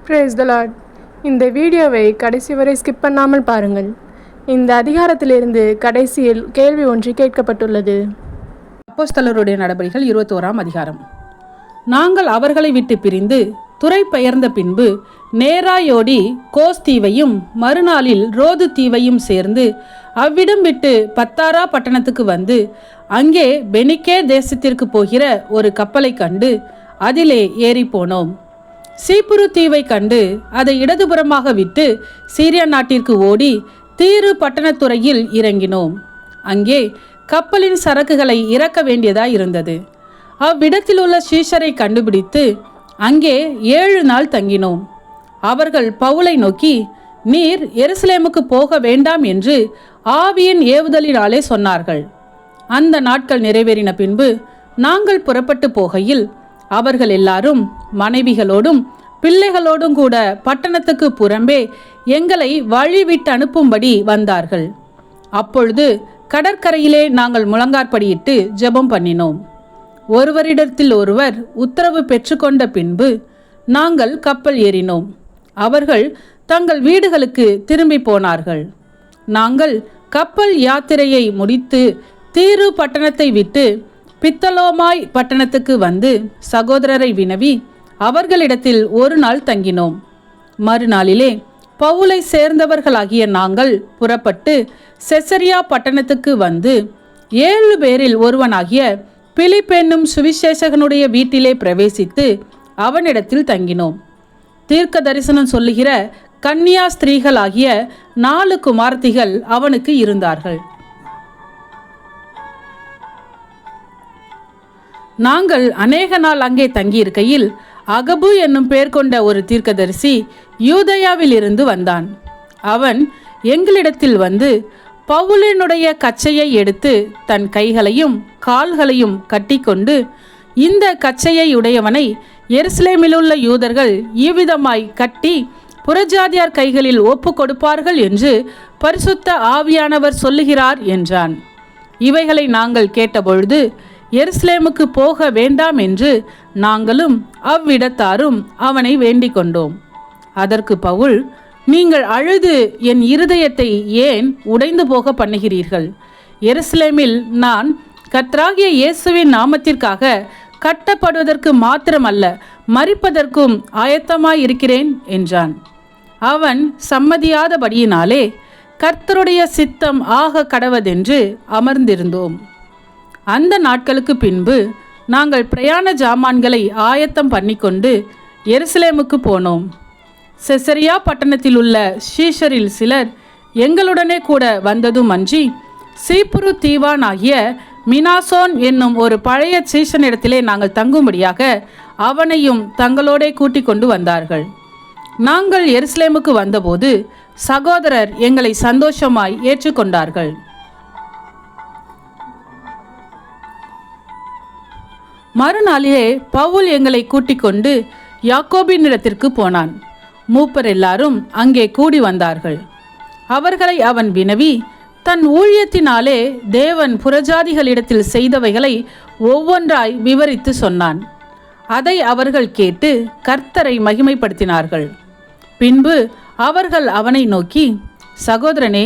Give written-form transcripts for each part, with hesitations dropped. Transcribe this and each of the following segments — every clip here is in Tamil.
Praise the Lord. இந்த வீடியோவை கடைசி வரை ஸ்கிப் பண்ணாமல் பாருங்கள். இந்த அதிகாரத்திலிருந்து கடைசியில் கேள்வி ஒன்று கேட்கப்பட்டுள்ளது. அப்போஸ்தலருடைய நடபடிகள் 21ஆம் அதிகாரம். நாங்கள் அவர்களை விட்டு பிரிந்து துறை பெயர்ந்த பின்பு நேராயோடி கோஸ் தீவையும் மறுநாளில் ரோது தீவையும் சேர்ந்து அவ்விடம் விட்டு பத்தாரா பட்டணத்துக்கு வந்து அங்கே பெனிக்கே தேசத்திற்கு போகிற ஒரு கப்பலை கண்டு அதிலே ஏறி போனோம். சீப்புரு தீவை கண்டு அதை இடதுபுறமாக விட்டு சீரியா நாட்டிற்கு ஓடி தீரு பட்டணத்துறையில் இறங்கினோம். அங்கே கப்பலின் சரக்குகளை இறக்க வேண்டியதாய் இருந்தது. அவ்விடத்தில் உள்ள சீஷரை கண்டுபிடித்து அங்கே 7 நாள் தங்கினோம். அவர்கள் பவுலை நோக்கி, நீர் எருசலேமுக்கு போக வேண்டாம் என்று ஆவியின் ஏவுதலினாலே சொன்னார்கள். அந்த நாட்கள் நிறைவேறின பின்பு நாங்கள் புறப்பட்டு போகையில் அவர்கள் எல்லாரும் மனைவிகளோடும் பிள்ளைகளோடும் கூட பட்டணத்துக்கு புறம்பே எங்களை வழிவிட்டு அனுப்பும்படி வந்தார்கள். அப்பொழுது கடற்கரையிலே நாங்கள் முழங்காற்படியிட்டு ஜெபம் பண்ணினோம். ஒருவரிடத்தில் ஒருவர் உத்தரவு பெற்றுக்கொண்ட பின்பு நாங்கள் கப்பல் ஏறினோம். அவர்கள் தங்கள் வீடுகளுக்கு திரும்பி போனார்கள். நாங்கள் கப்பல் யாத்திரையை முடித்து தீரு பட்டணத்தை விட்டு பித்தலோமாய் பட்டணத்துக்கு வந்து சகோதரரை வினவி அவர்களிடத்தில் 1 நாள் தங்கினோம். மறுநாளிலே பவுலை சேர்ந்தவர்களாகிய நாங்கள் புறப்பட்டு செசரியா பட்டணத்துக்கு வந்து 7 பேரில் ஒருவனாகிய பிலிப் என்னும் சுவிசேஷகனுடைய வீட்டிலே பிரவேசித்து அவனிடத்தில் தங்கினோம். தீர்க்க தரிசனம் சொல்லுகிற கன்னியா ஸ்திரீகளாகிய 4 குமார்த்திகள் அவனுக்கு இருந்தார்கள். நாங்கள் அநேக நாள் அங்கே தங்கியிருக்கையில் அகபு என்னும் பெயர் கொண்ட ஒரு தீர்க்கதரிசி யூதயாவில் இருந்து வந்தான். அவன் எங்களிடத்தில் வந்து பவுலினுடைய கச்சையை எடுத்து தன் கைகளையும் கால்களையும் கட்டிக்கொண்டு, இந்த கச்சையை உடையவனை எருசலேமிலுள்ள யூதர்கள் இவ்விதமாய் கட்டி புறஜாதியார் கைகளில் ஒப்பு கொடுப்பார்கள் என்று பரிசுத்த ஆவியானவர் சொல்லுகிறார் என்றான். இவைகளை நாங்கள் கேட்டபொழுது எருசலேமுக்கு போக வேண்டாம் என்று நாங்களும் அவ்விடத்தாரும் அவனை வேண்டிக் கொண்டோம். அதற்கு பவுல், நீங்கள் அழுது என் இருதயத்தை ஏன் உடைந்து போக பண்ணுகிறீர்கள்? எருசலேமில் நான் கர்த்தராகிய இயேசுவின் நாமத்திற்காக கட்டப்படுவதற்கு மாத்திரமல்ல, மரிப்பதற்கும் ஆயத்தமாயிருக்கிறேன் என்றான். அவன் சம்மதியாதபடியினாலே கர்த்தருடைய சித்தம் ஆக கடவதென்று அமர்ந்திருந்தோம். அந்த நாட்களுக்கு பின்பு நாங்கள் பிரயாண ஜாமான்களை ஆயத்தம் பண்ணிக்கொண்டு எருசலேமுக்கு போனோம். செசரியா பட்டணத்தில் உள்ள சீஷரில் சிலர் எங்களுடனே கூட வந்ததும் அன்றி, சீப்புரு தீவான் ஆகிய மினாசோன் என்னும் ஒரு பழைய சீஷனிடத்திலே நாங்கள் தங்கும்படியாக அவனையும் தங்களோடே கூட்டிக் கொண்டு வந்தார்கள். நாங்கள் எருசலேமுக்கு வந்தபோது சகோதரர் எங்களை சந்தோஷமாய் ஏற்றுக்கொண்டார்கள். மறுநாளிலே பவுல் எங்களை கூட்டிக் கொண்டு யாக்கோபினிடத்திற்கு போனான். மூப்பர் எல்லாரும் அங்கே கூடி வந்தார்கள். அவர்களை அவன் வினவி தன் ஊழியத்தினாலே தேவன் புறஜாதிகளிடத்தில் செய்தவைகளை ஒவ்வொன்றாய் விவரித்து சொன்னான். அதை அவர்கள் கேட்டு கர்த்தரை மகிமைப்படுத்தினார்கள். பின்பு அவர்கள் அவனை நோக்கி, சகோதரனே,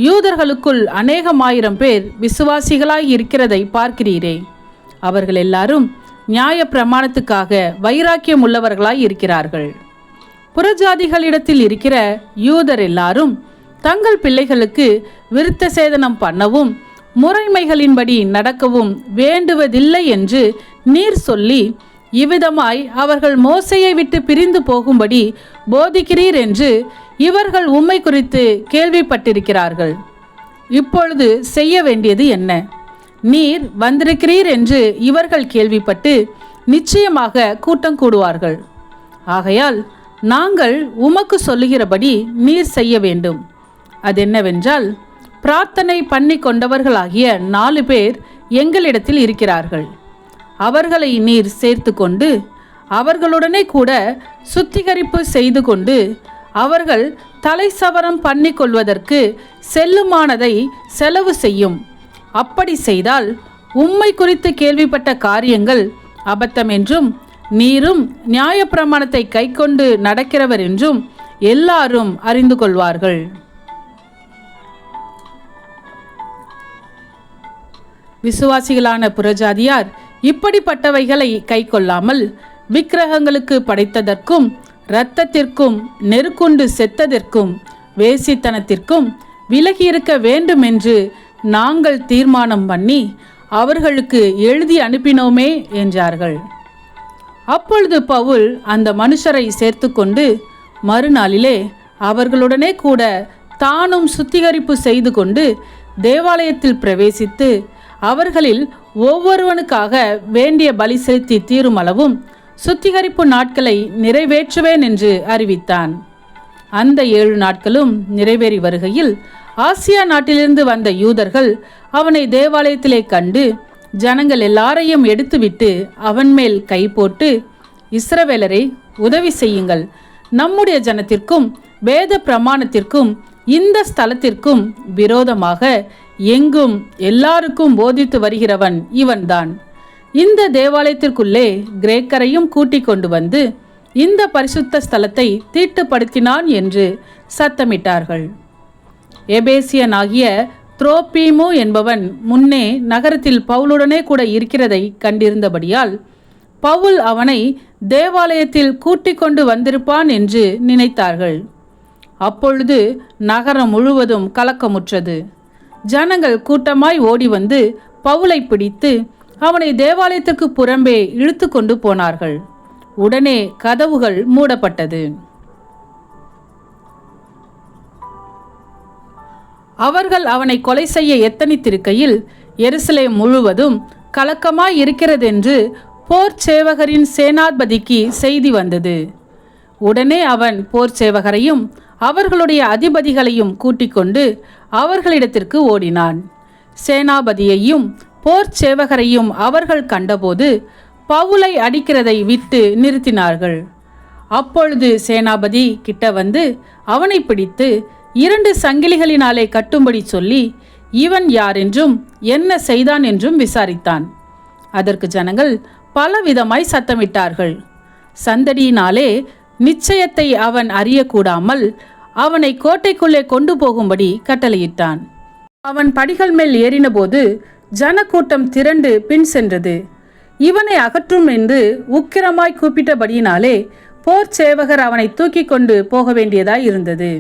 யூதர்களுக்குள் அநேகமாயிரம் பேர் விசுவாசிகளாய் இருக்கிறதை பார்க்கிறீரே. அவர்கள் எல்லாரும் நியாய பிரமாணத்துக்காக வைராக்கியம் உள்ளவர்களாய் இருக்கிறார்கள். புறஜாதிகளிடத்தில் இருக்கிற யூதர் எல்லாரும் தங்கள் பிள்ளைகளுக்கு விருத்த சேதனம் பண்ணவும் முறைமைகளின்படி நடக்கவும் வேண்டுவதில்லை என்று நீர் சொல்லி இவ்விதமாய் அவர்கள் மோசையை விட்டு பிரிந்து போகும்படி போதிக்கிறீர் என்று இவர்கள் உம்மை குறித்து கேள்விப்பட்டிருக்கிறார்கள். இப்பொழுது செய்ய வேண்டியது என்ன? நீர் வந்திருக்கிறீர் என்று இவர்கள் கேள்விப்பட்டு நிச்சயமாக கூட்டம் கூடுவார்கள். ஆகையால் நாங்கள் உமக்கு சொல்லுகிறபடி நீர் செய்ய வேண்டும். அதென்னவென்றால், பிரார்த்தனை பண்ணி கொண்டவர்களாகிய 4 பேர் எங்களிடத்தில் இருக்கிறார்கள். அவர்களை நீர் சேர்த்து கொண்டு அவர்களுடனே கூட சுத்திகரிப்பு செய்து கொண்டு அவர்கள் தலை சவரம் பண்ணி கொள்வதற்கு செல்லுமானதை செலவு செய்யும். அப்படி செய்தால் உம்மை குறித்து கேள்விப்பட்ட காரியங்கள் அபத்தம் என்றும் நீரும் நியாயப்பிரமாணத்தை கைக்கொண்டு நடக்கிறவர் என்றும் எல்லாரும் அறிந்து கொள்வார்கள். விசுவாசிகளான புறஜாதியார் இப்படிப்பட்டவைகளை கைக்கொள்ளாமல் விக்கிரகங்களுக்கு படைத்ததற்கும் இரத்தத்திற்கும் நெருக்குண்டு செத்ததற்கும் வேசித்தனத்திற்கும் விலகியிருக்க வேண்டும் என்று நாங்கள் தீர்மானம் பண்ணி அவர்களுக்கு எழுதி அனுப்பினோமே என்றார்கள். அப்பொழுது பவுல் அந்த மனுஷரை சேர்த்து கொண்டு மறுநாளிலே அவர்களுடனே கூட தானும் சுத்திகரிப்பு செய்து கொண்டு தேவாலயத்தில் பிரவேசித்து அவர்களில் ஒவ்வொருவனுக்காக வேண்டிய பலி செலுத்தி தீரும் அளவும் சுத்திகரிப்பு நாட்களை நிறைவேற்றுவேன் என்று அறிவித்தான். அந்த 7 நாட்களும் நிறைவேறி வருகையில் ஆசியா நாட்டிலிருந்து வந்த யூதர்கள் அவனை தேவாலயத்திலே கண்டு ஜனங்கள் எல்லாரையும் எடுத்துவிட்டு அவன் மேல் கை போட்டு, இஸ்ரவேலரை உதவி செய்யுங்கள், நம்முடைய ஜனத்திற்கும் வேத பிரமாணத்திற்கும் இந்த ஸ்தலத்திற்கும் விரோதமாக எங்கும் எல்லாருக்கும் போதித்து வருகிறவன் இவன்தான். இந்த தேவாலயத்திற்குள்ளே கிரேக்கரையும் கூட்டிக் கொண்டு வந்து இந்த பரிசுத்த ஸ்தலத்தை தீட்டுப்படுத்தினான் என்று சத்தமிட்டார்கள். எபேசியனாகிய துரோபீமு என்பவன் முன்னே நகரத்தில் பவுலுடனே கூட இருக்கிறதை கண்டிருந்தபடியால் பவுல் அவனை தேவாலயத்தில் கூட்டிக் கொண்டு வந்திருப்பான் என்று நினைத்தார்கள். அப்பொழுது நகரம் முழுவதும் கலக்கமுற்றது. ஜனங்கள் கூட்டமாய் ஓடி வந்து பவுலை பிடித்து அவனை தேவாலயத்துக்கு புறம்பே இழுத்து கொண்டு போனார்கள். உடனே கதவுகள் மூடப்பட்டது. அவர்கள் அவனை கொலை செய்ய எத்தனித்திருக்கையில் எருசலேம் முழுவதும் கலக்கமாய் இருக்கிறதென்று போர் சேவகரின் சேனாதிபதிக்கு செய்தி வந்தது. உடனே அவன் போர் சேவகரையும் அவர்களுடைய அதிபதிகளையும் கூட்டிக் கொண்டு அவர்களிடத்திற்கு ஓடினான். சேனாபதியையும் போர் சேவகரையும் அவர்கள் கண்டபோது பவுலை அடிக்கிறதை விட்டு நிறுத்தினார்கள். அப்பொழுது சேனாபதி கிட்ட வந்து அவனை பிடித்து 2 சங்கிலிகளினாலே கட்டும்படி சொல்லி இவன் யார் என்றும் என்ன செய்தான் என்றும் விசாரித்தான். அதற்கு ஜனங்கள் பலவிதமாய் சத்தமிட்டார்கள். சந்தடியினாலே நிச்சயத்தை அவன் அறியக்கூடாமல் அவனை கோட்டைக்குள்ளே கொண்டு போகும்படி கட்டளையிட்டான். அவன் படிகள் மேல் ஏறினபோது ஜனக்கூட்டம் திரண்டு பின் சென்றது. இவனை அகற்றும் என்று உக்கிரமாய் கூப்பிட்டபடியினாலே போர் சேவகர் அவனை தூக்கி கொண்டு போக வேண்டியதாய் இருந்தது.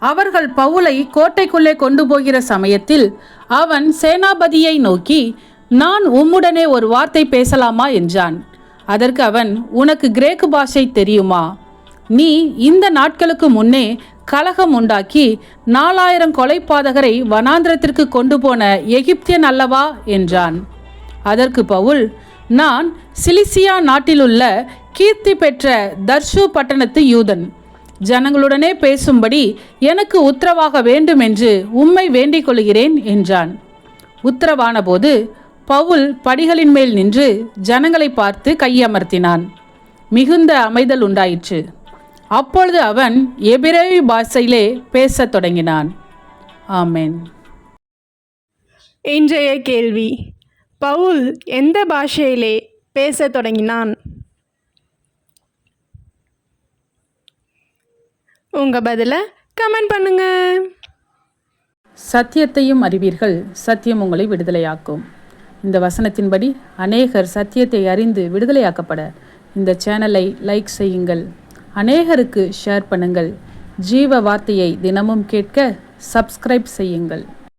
அவர்கள் பவுலை கோட்டைக்குள்ளே கொண்டு போகிற சமயத்தில் அவன் சேனாபதியை நோக்கி, நான் உம்முடனே ஒரு வார்த்தை பேசலாமா என்றான். அதற்கு அவன், உனக்கு கிரேக்கு பாஷை தெரியுமா? நீ இந்த நாட்களுக்கு முன்னே கலகம் உண்டாக்கி 4000 கொலைபாதகரை வனாந்திரத்திற்கு கொண்டு போன எகிப்தியன் அல்லவா என்றான். அதற்கு பவுல், நான் சிலிசியா நாட்டிலுள்ள கீர்த்தி பெற்ற தர்சு பட்டணத்து யூதன். ஜனங்களுடனே பேசும்படி எனக்கு உத்தரவாக வேண்டும் என்று உம்மை வேண்டிக் கொள்கிறேன் என்றான். உத்தரவான போது பவுல் படிகளின் மேல் நின்று ஜனங்களை பார்த்து கையமர்த்தினான். மிகுந்த அமைதல் உண்டாயிற்று. அப்பொழுது அவன் எபிரேய பாஷையிலே பேசத் தொடங்கினான். ஆமென். இன்றைய கேள்வி: பவுல் எந்த பாஷையிலே பேசத் தொடங்கினான்? உங்க பதிலை கமெண்ட் பண்ணுங்க. சத்தியத்தையும் அறிவீர்கள், சத்தியம் உங்களை விடுதலையாக்கும். இந்த வசனத்தின்படி அநேகர் சத்தியத்தை அறிந்து விடுதலையாக்கப்பட இந்த சேனலை லைக் செய்யுங்கள், அநேகருக்கு ஷேர் பண்ணுங்கள். ஜீவ வார்த்தையை தினமும் கேட்க சப்ஸ்கிரைப் செய்யுங்கள்.